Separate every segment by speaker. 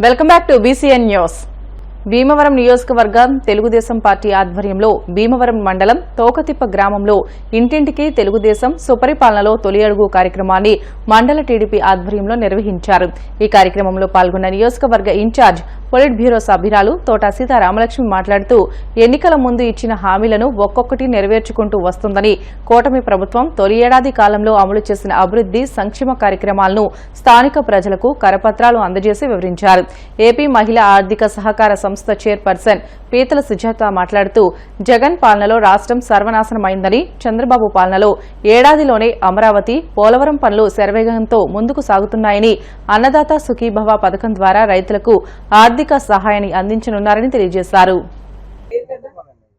Speaker 1: Welcome back to BCN news. Bhimavaram నియోజకవర్గం Telugu Desam party ఆధ్వర్యంలో భీమవరం మండలం తోకతిప్ప గ్రామంలో ఇంటింటికి తెలుగుదేశం సుపరిపాలనలో తొలి అడుగు కార్యక్రమాన్ని మండల టీడీపీ ఆధ్వర్యంలో నిర్వహించారు. ఈ కార్యక్రమంలో పాల్గొన్న నియోజకవర్గ ఇన్ఛార్జ్ పొలిట్ బ్యూరో సభ్యురాలు తోట సీతారామలక్ష్మి మాట్లాడుతూ ఎన్నికల ముందు ఇచ్చిన హామీలను ఒక్కొక్కటి నెరవేర్చుకుంటూ వస్తుందని, కూటమి ప్రభుత్వం తొలి ఏడాది కాలంలో అమలు చేసిన అభివృద్ధి సంక్షేమ కార్యక్రమాలను స్థానిక ప్రజలకు కరపత్రాలు అందజేసి వివరించారు. ఏపీ మహిళా ఆర్థిక సహకార సంస్థ చైర్పర్సన్ పీతల సుజాత మాట్లాడుతూ జగన్ పాలనలో రాష్ట్రం సర్వనాశనమైందని, చంద్రబాబు పాలనలో ఏడాదిలోనే అమరావతి, పోలవరం పనులు శరవేగంతో ముందుకు సాగుతున్నాయని, అన్నదాత సుఖీభవ పథకం ద్వారా రైతులకు ఆర్థిక సహాయాన్ని అందించనున్నారని తెలియజేశారు.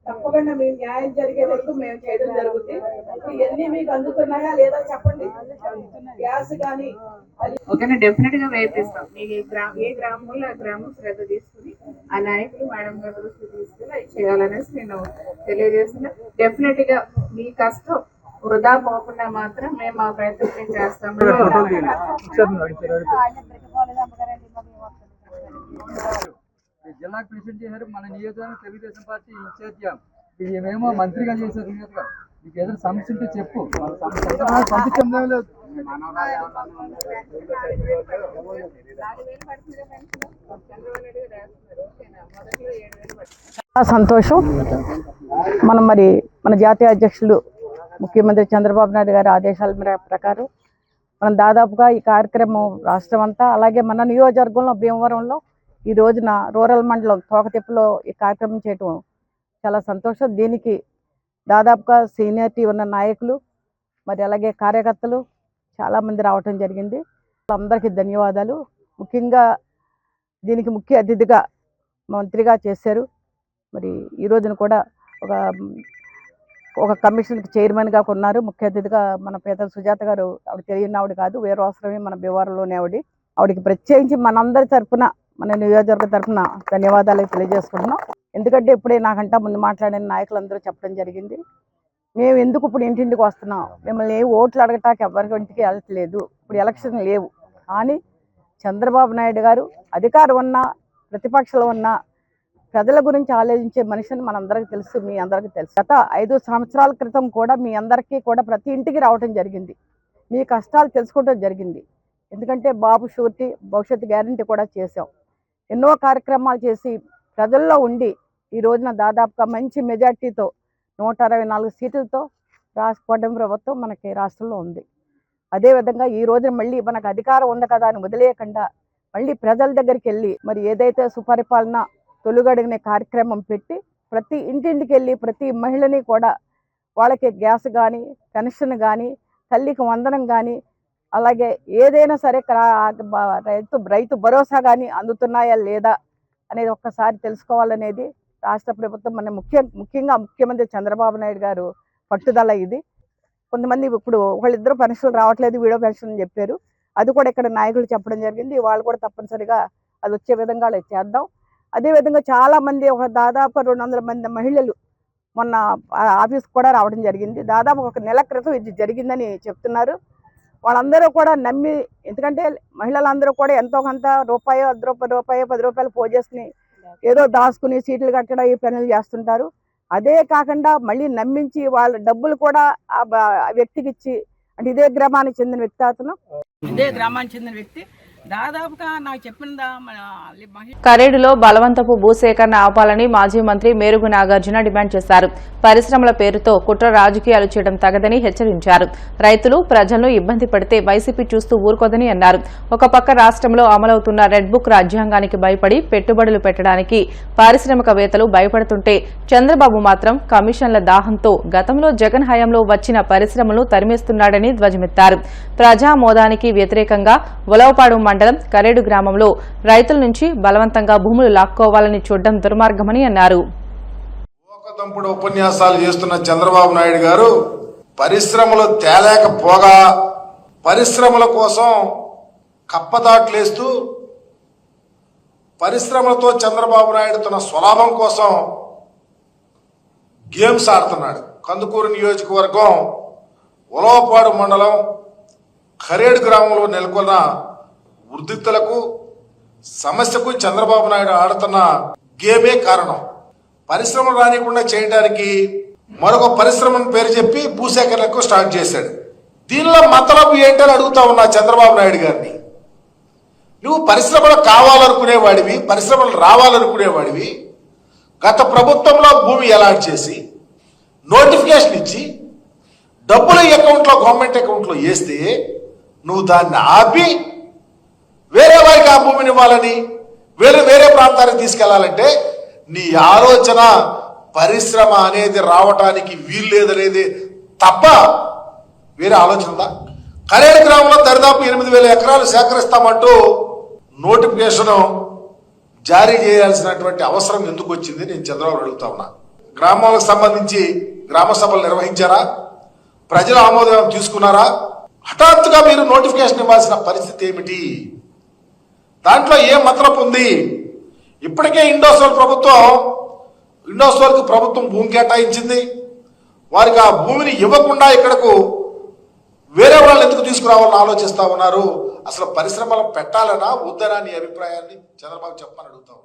Speaker 2: తప్పకుండా మీ న్యాయం జరిగే వరకు మేము చేయడం జరుగుతుంది. ఇవన్నీ మీకు అందుతున్నాయా లేదా చెప్పండి. గ్యాస్ కానీ
Speaker 3: ఓకేనా, డెఫినెట్ గా వేపిస్తాం. మీకు ఏ గ్రామంలో ఆ గ్రామం శ్రద్ధ తీసుకుని ఆ నాయకులు మేడం గారి దృష్టి తీసుకుని అది చేయాలనేసి నేను తెలియజేస్తున్నా. డెఫినెట్ గా మీ కష్టం వృధా పోకుండా మాత్రం మేము ఆ ప్రయత్నం చేస్తాము.
Speaker 4: జిల్లాకు ప్రెసిడెంట్ చేశారు, మన నియోజకవర్గం తెలుగుదేశం పార్టీ ఇన్ఛార్జ్ మేమేమో మంత్రిగా చేశారు. మీకు ఏదైనా సమస్య ఉంటే చెప్పు, పంపించడం లేదు.
Speaker 5: సంతోషం. మన జాతీయ అధ్యక్షులు ముఖ్యమంత్రి చంద్రబాబు నాయుడు గారి ఆదేశాల ప్రకారం మనం దాదాపుగా ఈ కార్యక్రమం రాష్ట్రం అంతా, అలాగే మన నియోజకవర్గంలో భీమవరంలో ఈ రోజున రూరల్ మండలం తోకతిప్పలో ఈ కార్యక్రమం చేయటం చాలా సంతోషం. దీనికి దాదాపుగా సీనియారిటీ ఉన్న నాయకులు అలాగే కార్యకర్తలు చాలామంది రావటం జరిగింది. అందరికీ ధన్యవాదాలు. ముఖ్యంగా దీనికి ముఖ్య అతిథిగా మంత్రిగా చేశారు. ఈ రోజున కూడా ఒక కమిషన్కి చైర్మన్గా కొన్నారు. ముఖ్య అతిథిగా మన పీతల సుజాత గారు. ఆవిడ తెలియని ఆవిడ కాదు, వేరే అవసరమే మన భీమవరంలోనే ఆవిడకి ప్రత్యేకించి మనందరి తరఫున, మన నియోజకవర్గ తరఫున ధన్యవాదాలు తెలియజేసుకుంటున్నాం. ఎందుకంటే ఇప్పుడే నాకంటా ముందు మాట్లాడిన నాయకులందరూ చెప్పడం జరిగింది, మేము ఎందుకు ఇప్పుడు ఇంటింటికి వస్తున్నాం, మిమ్మల్ని ఓట్లు అడగటానికి ఎవరికి ఇంటికి వెళ్ళట్లేదు, ఇప్పుడు ఎలక్షన్ లేవు. కానీ చంద్రబాబు నాయుడు గారు అధికారం ఉన్నా ప్రతిపక్షంలో ఉన్నా ప్రజల గురించి ఆలోచించే మనిషిని మనందరికీ తెలుసు, మీ అందరికీ తెలుసు. గత 5 సంవత్సరాల క్రితం కూడా మీ అందరికీ కూడా ప్రతి ఇంటికి రావడం జరిగింది, మీ కష్టాలు తెలుసుకోవడం జరిగింది. ఎందుకంటే బాబు షూరిటీ, భవిష్యత్తు గ్యారంటీ కూడా చేసాం. ఎన్నో కార్యక్రమాలు చేసి ప్రజల్లో ఉండి ఈ రోజున దాదాపుగా మంచి మెజార్టీతో 164 సీట్లతో కూటమి ప్రభుత్వం మనకి రాష్ట్రంలో ఉంది. అదేవిధంగా ఈ రోజున మళ్ళీ మనకు అధికారం ఉంది కదా అని వదిలేయకుండా మళ్ళీ ప్రజల దగ్గరికి వెళ్ళి ఏదైతే సుపరిపాలన తొలుగడిగిన కార్యక్రమం పెట్టి ప్రతి ఇంటింటికి వెళ్ళి ప్రతి మహిళని కూడా వాళ్ళకి గ్యాస్ కానీ, పెన్షన్ కానీ, తల్లికి వందనం కానీ, అలాగే ఏదైనా సరే రైతు భరోసా కానీ అందుతున్నాయా లేదా అనేది ఒక్కసారి తెలుసుకోవాలనేది రాష్ట్ర ప్రభుత్వం, మన ముఖ్యంగా ముఖ్యమంత్రి చంద్రబాబు నాయుడు గారు పట్టుదల ఇది. కొంతమంది ఇప్పుడు వాళ్ళిద్దరు పెన్షన్లు రావట్లేదు, వీడియో పెన్షన్ అని చెప్పారు. అది కూడా ఇక్కడ నాయకులు చెప్పడం జరిగింది. వాళ్ళు కూడా తప్పనిసరిగా అది వచ్చే విధంగా చేద్దాం. అదేవిధంగా చాలామంది దాదాపు 200 మంది మహిళలు మొన్న ఆఫీస్కి కూడా రావడం జరిగింది. దాదాపు 1 నెల క్రితం ఇది జరిగిందని చెప్తున్నారు. వాళ్ళందరూ కూడా నమ్మి, ఎందుకంటే మహిళలందరూ కూడా ఎంతో కొంత రూపాయో, రూపాయో 10 రూపాయలు పోజేసుకుని ఏదో దాచుకుని సీట్లు కట్టడం ఈ పనులు చేస్తుంటారు. అదే కాకుండా మళ్ళీ నమ్మించి వాళ్ళ డబ్బులు కూడా ఆ వ్యక్తికి ఇచ్చి, అంటే ఇదే గ్రామానికి చెందిన వ్యక్తి దాదాపుగా నాకు చెప్పిన
Speaker 1: కరేడులో బలవంతపు భూసేకరణ ఆపాలని మాజీ మంత్రి మేరుగు నాగార్జున డిమాండ్ చేశారు. పరిశ్రమల పేరుతో కుట్ర రాజకీయాలు చేయడం తగదని హెచ్చరించారు. రైతులు ప్రజలను ఇబ్బంది పడితే వైసీపీ చూస్తూ ఊరుకోదని అన్నారు. ఒక పక్క రాష్ట్రంలో అమలవుతున్న రెడ్ బుక్ రాజ్యాంగానికి భయపడి పెట్టుబడులు పెట్టడానికి పారిశ్రామికవేత్తలు భయపడుతుంటే చంద్రబాబు మాత్రం కమిషన్ల దాహంతో గతంలో జగన్ హయాంలో వచ్చిన పరిశ్రమలను తరిమేస్తున్నాడని ధ్వజమెత్తారు. ప్రజామోదానికి వ్యతిరేకంగా ఉలవపాడు మండలం కరేడు గ్రామంలో రైతుల నుంచి బలవంతంగా భూములు లాక్కోవాలని చూడడం దుర్మార్గమని అన్నారు.
Speaker 6: తంపుడు ఉపన్యాసాలు చేస్తున్న చంద్రబాబు నాయుడు గారు పరిశ్రమలు తేలేకపోగా పరిశ్రమల కోసం కప్పదాట్లేస్తూ పరిశ్రమలతో చంద్రబాబు నాయుడు తన స్వలాభం కోసం గేమ్స్ ఆడుతున్నాడు. కందుకూరు నియోజకవర్గం ఉలవపాడు మండలం కరేడు గ్రామంలో నెలకొన్న వృద్ధితులకు సమస్యకు చంద్రబాబు నాయుడు ఆడుతున్న గేమే కారణం. పరిశ్రమలు రానికుండా చేయడానికి మరొక పరిశ్రమను పేరు చెప్పి భూసేకరణకు స్టార్ట్ చేశాడు. దీనిలో మతలబు ఏంటని అడుగుతా ఉన్నా చంద్రబాబు నాయుడు గారిని. నువ్వు పరిశ్రమలు కావాలనుకునేవాడివి, పరిశ్రమలు రావాలనుకునేవాడివి. గత ప్రభుత్వంలో భూమి అలాట్ చేసి నోటిఫికేషన్ ఇచ్చి డబ్బులు అకౌంట్లో, గవర్నమెంట్ అకౌంట్లో వేస్తే నువ్వు దాన్ని ఆపి వేరే వారికి ఆ భూమిని ఇవ్వాలని, వేరే ప్రాంతానికి తీసుకెళ్లాలంటే నీ ఆలోచన పరిశ్రమ అనేది రావటానికి వీల్లేదనేది తప్ప వేరే ఆలోచన ఉందా? కరేడు గ్రామంలో దరిదాపు 8,000 ఎకరాలు సేకరిస్తామంటూ నోటిఫికేషన్ జారీ చేయాల్సినటువంటి అవసరం ఎందుకు వచ్చింది నేను చంద్రబాబు అడుగుతా ఉన్నా. గ్రామాలకు సంబంధించి గ్రామ సభలు నిర్వహించారా? ప్రజల ఆమోదం తీసుకున్నారా? హఠాత్తుగా మీరు నోటిఫికేషన్ ఇవ్వాల్సిన పరిస్థితి ఏమిటి? దాంట్లో ఏం మతలబు ఉంది? ఇప్పటికే ఇండోసోల్ ప్రభుత్వం భూమి కేటాయించింది. వారికి ఆ భూమిని ఇవ్వకుండా ఇక్కడకు వేరే వాళ్ళు ఎందుకు తీసుకురావాలని ఆలోచిస్తా ఉన్నారు? అసలు పరిశ్రమలు పెట్టాలనా వద్దనా నీ అభిప్రాయాన్ని చంద్రబాబు చెప్పమని అడుగుతా ఉన్నాం.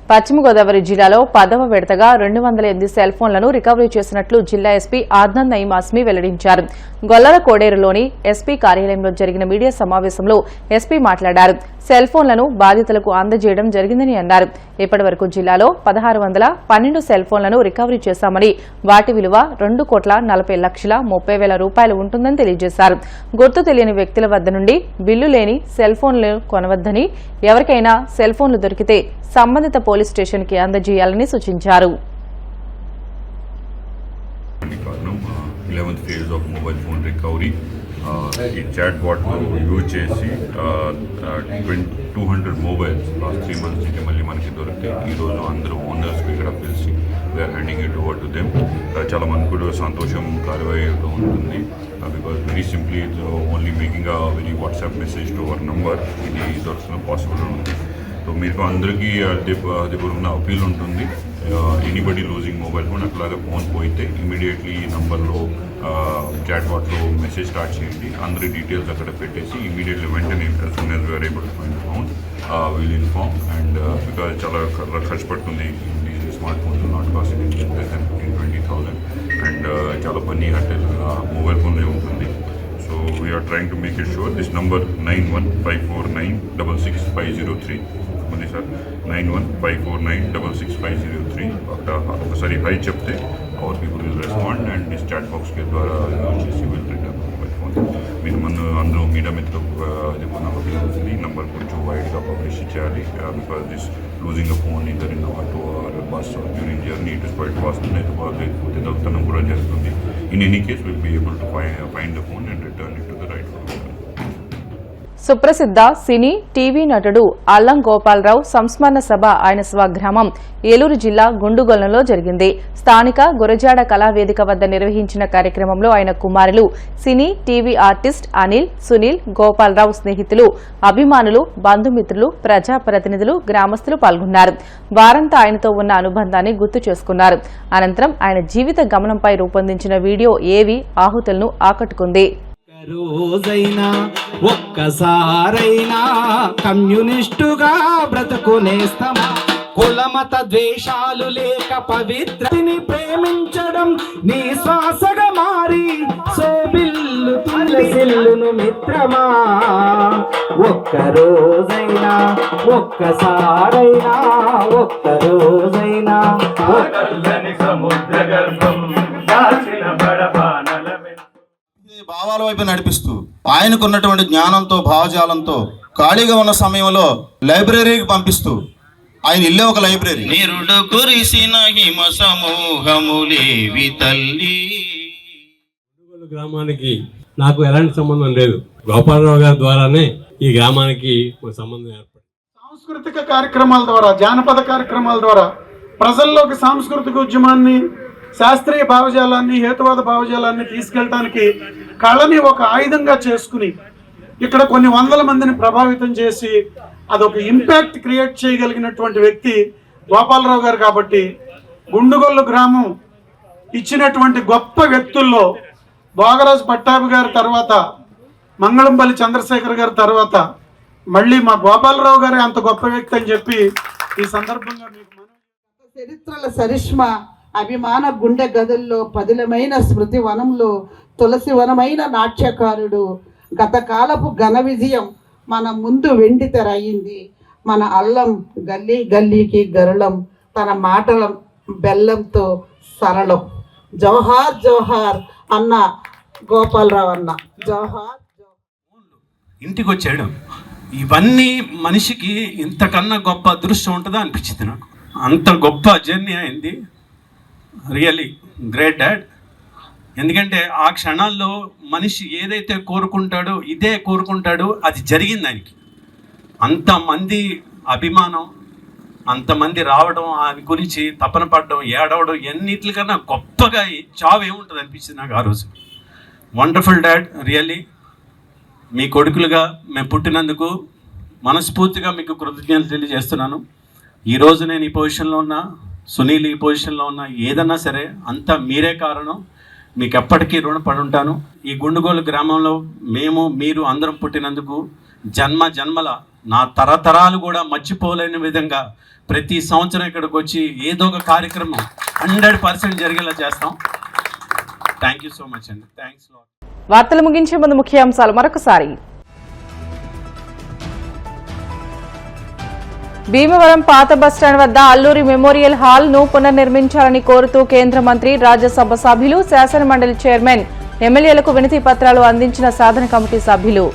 Speaker 1: పశ్చిమ గోదావరి జిల్లాలో 10వ విడతగా 208 సెల్ ఫోన్లను రికవరీ చేసినట్లు జిల్లా ఎస్పీ ఆద్నాన్ నయీం అస్మీ వెల్లడించారు. గొల్లల కోడేరులోని ఎస్పీ కార్యాలయంలో జరిగిన మీడియా సమావేశంలో ఎస్పీ మాట్లాడారు. సెల్ ఫోన్లను బాధితులకు అందజేయడం జరిగిందని అన్నారు. ఇప్పటి వరకు జిల్లాలో 1,612 సెల్ ఫోన్లను రికవరీ చేశామని, వాటి విలువ 2,40,30,000 రూపాయలు ఉంటుందని తెలియజేశారు. గుర్తు తెలియని వ్యక్తుల వద్ద నుండి బిల్లు లేని సెల్ ఫోన్లు కొనవద్దని, ఎవరికైనా సెల్ ఫోన్లు దొరికితే సంబంధిత పోలీస్ స్టేషన్ కి అందజేయాలని సూచించారు.
Speaker 7: 11th phase of mobile phone recovery. ఈ చాట్ బాట్ యూజ్ చేసి 200 మొబైల్స్ లాస్ట్ 3 months నుంచి మళ్ళీ మనకి దొరికితే ఈరోజు అందరూ ఓనర్స్కి ఇక్కడ పిలిచి we are handing it over to them. చాలా మంది కూడా సంతోషం కార్యవాయిగా ఉంటుంది. Because very simply only making a very WhatsApp message to our number ఇది దొరకడం పాసిబుల్ ఉంది. సో మీకు అందరికీ అది ఉన్న అపీల్ ఉంటుంది. ఎనీబడి లూజింగ్ మొబైల్ ఫోన్ అట్లాగే ఫోన్ పోయితే ఇమీడియట్లీ ఈ నంబర్లో చాట్ బాట్లో మెసేజ్ స్టార్ట్ చేయండి. అందరి డీటెయిల్స్ అక్కడ పెట్టేసి ఇమీడియట్లీ వెంటనే as soon as we are able to find the phone we'll inform. And because చాలా ఖర్చు పడుతుంది ఈ smart phones, not costing less than 15,000-20,000 and చాలా పని అంటే మొబైల్ ఫోన్లో ఉంటుంది. So we are trying to make it sure. This number 9154966503 ఉంది సార్. 9154966503 ఒకసారి హై చెప్తే our people will respond and this chat box కే ద్వారా వచ్చేసి విల్ రిటర్న్ మొబైల్ ఫోన్. మీరు అందరూ మీడియా మిత్రులకు అది ఈ నంబర్ కొంచెం వైడ్గా పబ్లిష్ చేయాలి. Because this losing a phone ఇద్దరు in auto or bus during journey it is quite costly. లేకపోతే దొంగతనం కూడా జరుగుతుంది. In any case will be able to find the phone and return it to the right person.
Speaker 1: సుప్రసిద్ధ cine TV నటుడు అల్లం గోపాలరావు సంస్మరణ సభ ఆయన స్వగ్రామం ఏలూరు జిల్లా గుండుగొల్లంలో జరిగింది. స్థానిక గురజాడ కళావేదిక వద్ద నిర్వహించిన కార్యక్రమంలో ఆయన కుమారులు సినీ టీవీ ఆర్టిస్ట్ అనిల్, సునీల్, గోపాలరావు స్నేహితులు, అభిమానులు, బంధుమిత్రులు, ప్రజాప్రతినిధులు, గ్రామస్తులు పాల్గొన్నారు. వారంతా ఆయనతో ఉన్న అనుబంధాన్ని గుర్తు చేసుకున్నారు. అనంతరం ఆయన జీవిత గమనంపై రూపొందించిన వీడియో ఏవి ఆహుతులను ఆకట్టుకుంది.
Speaker 8: రోజైనా ఒక్కసారైనా కమ్యూనిస్టుగా బ్రతుకునేస్తామా? కులమత ద్వేషాలు లేక పవిత్రని ప్రేమించడం నీ శ్వాసగా మారి సోబిల్లు తులసిల్లును మిత్రమా. ఒక్కరోజైనా ఒక్కసారైనా ఒక్కరోజైనా సముద్ర గర్భం దాచిన బడబానల
Speaker 9: భావాల వైపు నడిపిస్తూ ఆయనకున్నటువంటి జ్ఞానంతో భావజాలంతో ఖాళీగా ఉన్న సమయంలో లైబ్రరీకి పంపిస్తూ ఆయన ఇల్లే ఒక లైబ్రరీ. నిరుడు కురిసిన హిమ సమూహములేవి తల్లి.
Speaker 10: గ్రామానికి నాకు ఎలాంటి సంబంధం లేదు. గోపాలరావు గారి ద్వారానే ఈ గ్రామానికి సంబంధం ఏర్పడింది.
Speaker 11: సాంస్కృతిక కార్యక్రమాల ద్వారా, జానపద కార్యక్రమాల ద్వారా ప్రజల్లోకి సాంస్కృతిక ఉద్యమాన్ని, శాస్త్రీయ భావజాలాన్ని, హేతువాద భావజాలాన్ని తీసుకెళ్ళటానికి కళని ఒక ఆయుధంగా చేసుకుని ఇక్కడ కొన్ని వందల మందిని ప్రభావితం చేసి అదొక ఇంపాక్ట్ క్రియేట్ చేయగలిగినటువంటి వ్యక్తి గోపాలరావు గారు. కాబట్టి గుండుగొల్లు గ్రామం ఇచ్చినటువంటి గొప్ప వ్యక్తుల్లో భోగరాజు పట్టాభి గారి తర్వాత, మంగళంపల్లి చంద్రశేఖర్ గారి తర్వాత మళ్ళీ మా గోపాలరావు గారే అంత గొప్ప వ్యక్తి అని చెప్పి ఈ సందర్భంగా మీకు
Speaker 2: చరిత్రల సరిష్మా అభిమాన గుండె గదుల్లో పదిలమైన స్మృతి వనంలో తులసి వనమైన నాట్యకారుడు గతకాలపు ఘన విజయం మన ముందు వెండి తెర అయింది. మన అల్లం గల్లీ గల్లీకి గరళం, తన మాటల బెల్లంతో సరళం. జోహార్ జోహార్ అన్న గోపాలరావు అన్న, జోహార్.
Speaker 8: ఇంటికి వచ్చాడు. ఇవన్నీ మనిషికి ఇంతకన్నా గొప్ప అదృష్టం ఉంటుందా అనిపించింది నాకు. అంత గొప్ప జర్నీ అయింది. Really great dad. ఎందుకంటే ఆ క్షణాల్లో మనిషి ఏదైతే కోరుకుంటాడో ఇదే కోరుకుంటాడో అది జరిగింది ఆయనకి. అంతమంది అభిమానం, అంతమంది రావడం, ఆయన గురించి తపన పడడం, ఏడవడం, ఎన్నిటికన్నా గొప్పగా చావు ఏముంటుంది అనిపించింది నాకు ఆ రోజు. Wonderful dad. రియల్లీ మీ కొడుకులుగా మేము పుట్టినందుకు మనస్ఫూర్తిగా మీకు కృతజ్ఞతలు తెలియజేస్తున్నాను. ఈరోజు నేను ఈ పొజిషన్లో ఉన్నా, సునీల్ ఈ పొజిషన్లో ఉన్నా, ఏదన్నా సరే అంతా మీరే కారణం. మీకు ఎప్పటికీ రుణపడి ఉంటాను. ఈ గుండుగోలు గ్రామంలో మేము మీరు అందరం పుట్టినందుకు జన్మ జన్మల నా తరతరాలు కూడా మర్చిపోలేని విధంగా ప్రతి సంవత్సరం ఇక్కడికి వచ్చి ఏదో ఒక కార్యక్రమం 100% జరిగేలా చేస్తాం. థ్యాంక్ యూ సో మచ్ అండి. Thanks lot.
Speaker 1: వార్తలు ముగించే ముందు ముఖ్యాంశాలు మరొకసారి. భీమవరం పాత బస్టాండ్ వద్ద అల్లూరి మెమోరియల్ హాల్ ను పునర్నిర్మించాలని కోరుతూ కేంద్ర మంత్రి, రాజ్యసభ సభ్యులు, శాసనమండలి చైర్మన్, ఎమ్మెల్యేలకు వినతి పత్రాలు అందించిన సాధన కమిటీ సభ్యులు.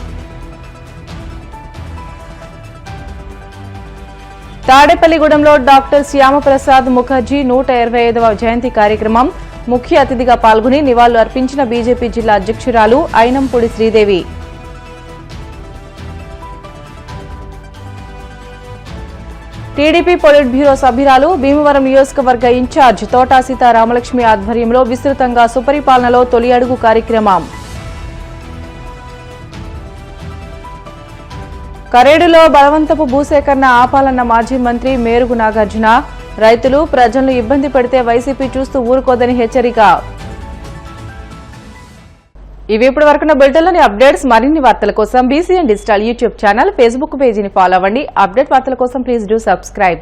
Speaker 1: తాడేపల్లిగూడెంలో డాక్టర్ శ్యామప్రసాద్ ముఖర్జీ 125వ జయంతి కార్యక్రమం. ముఖ్య అతిథిగా పాల్గొని నివాళులు అర్పించిన బీజేపీ జిల్లా అధ్యక్షురాలు Ainampudi Sridevi. TDP polit bureau సభ్యురాలు, భీమవరం నియోజకవర్గ ఇన్ఛార్జ్ తోటా సీతారామలక్ష్మి ఆధ్వర్యంలో విస్తృతంగా సుపరిపాలనలో తొలి అడుగు కార్యక్రమం. కరేడులో బలవంతపు భూసేకరణ ఆపాలన్న మాజీ మంత్రి మేరుగు నాగార్జున. రైతులు, ప్రజలను ఇబ్బంది పెడితే వైసీపీ చూస్తూ ఊరుకోదని హెచ్చరిక. ఇవి ఇప్పటి వరకున్న బులెటిన్లోని అప్డేట్స్. మరిన్ని వార్తల కోసం BCN digital YouTube channel, Facebook పేజీని ఫాలో అవ్వండి. అప్డేట్ వార్తల కోసం ప్లీజ్ డూ సబ్స్క్రైబ్.